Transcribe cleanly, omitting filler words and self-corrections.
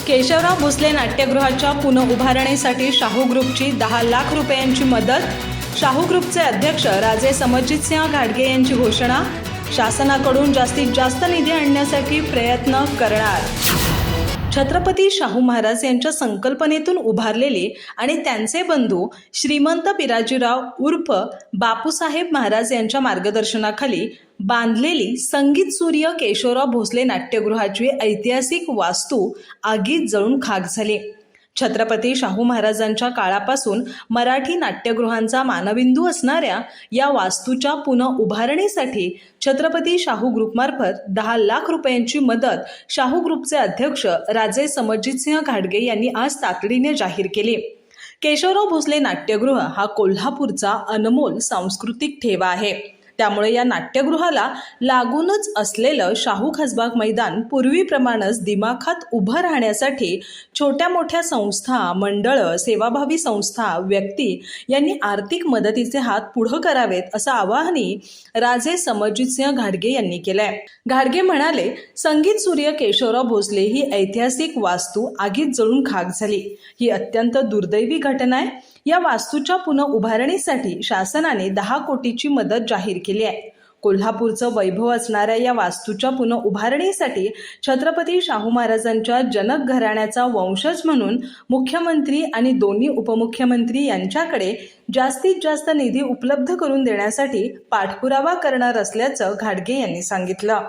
केशवराव भोसले नाट्यगृहाच्या पुनर्उभारणीसाठी शाहू ग्रुपची 10 लाख रुपयांची मदत. शाहू ग्रुपचे अध्यक्ष राजे समरजितसिंह घाडगे यांची घोषणा. शासनाकडून जास्तीत जास्त निधी आणण्यासाठी प्रयत्न करणार. छत्रपती शाहू महाराज यांच्या संकल्पनेतून उभारलेली आणि त्यांचे बंधू श्रीमंत पिराजीराव उर्फ बापूसाहेब महाराज यांच्या मार्गदर्शनाखाली बांधलेली संगीत सूर्य केशवराव भोसले नाट्यगृहाची ऐतिहासिक वास्तू आगीत जळून खाक झाली. छत्रपती शाहू महाराजांच्या काळापासून मराठी नाट्यगृहांचा मानबिंदू असणाऱ्या या वास्तूच्या पुनर्उभारणीसाठी छत्रपती शाहू ग्रुपमार्फत 10 लाख रुपयांची मदत शाहू ग्रुपचे अध्यक्ष राजे समरजितसिंह घाडगे यांनी आज तातडीने जाहीर केली. केशवराव भोसले नाट्यगृह हा कोल्हापूरचा अनमोल सांस्कृतिक ठेवा आहे. त्यामुळे या नाट्यगृहाला लागूनच असलेलं शाहू खासबाग मैदान पूर्वीप्रमाणेच दिमाखात उभं राहण्यासाठी छोट्या मोठ्या संस्था, मंडळं, सेवाभावी संस्था, व्यक्ती यांनी आर्थिक मदतीचे हात पुढं करावेत असं आवाहनही राजे समरजितसिंह घाडगे यांनी केलंय. घाडगे म्हणाले, संगीत सूर्य केशवराव भोसले ही ऐतिहासिक वास्तू आगीत जळून खाक झाली. ही अत्यंत दुर्दैवी घटना आहे. या वास्तूच्या पुनर्उभारणीसाठी शासनाने 10 कोटीची मदत जाहीर केली आहे. कोल्हापूरचं वैभव असणाऱ्या या वास्तूच्या पुनर्उभारणीसाठी छत्रपती शाहू महाराजांच्या जनक घराण्याचा वंशज म्हणून मुख्यमंत्री आणि दोन्ही उपमुख्यमंत्री यांच्याकडे जास्तीत जास्त निधी उपलब्ध करून देण्यासाठी पाठपुरावा करणार असल्याचं घाडगे यांनी सांगितलं.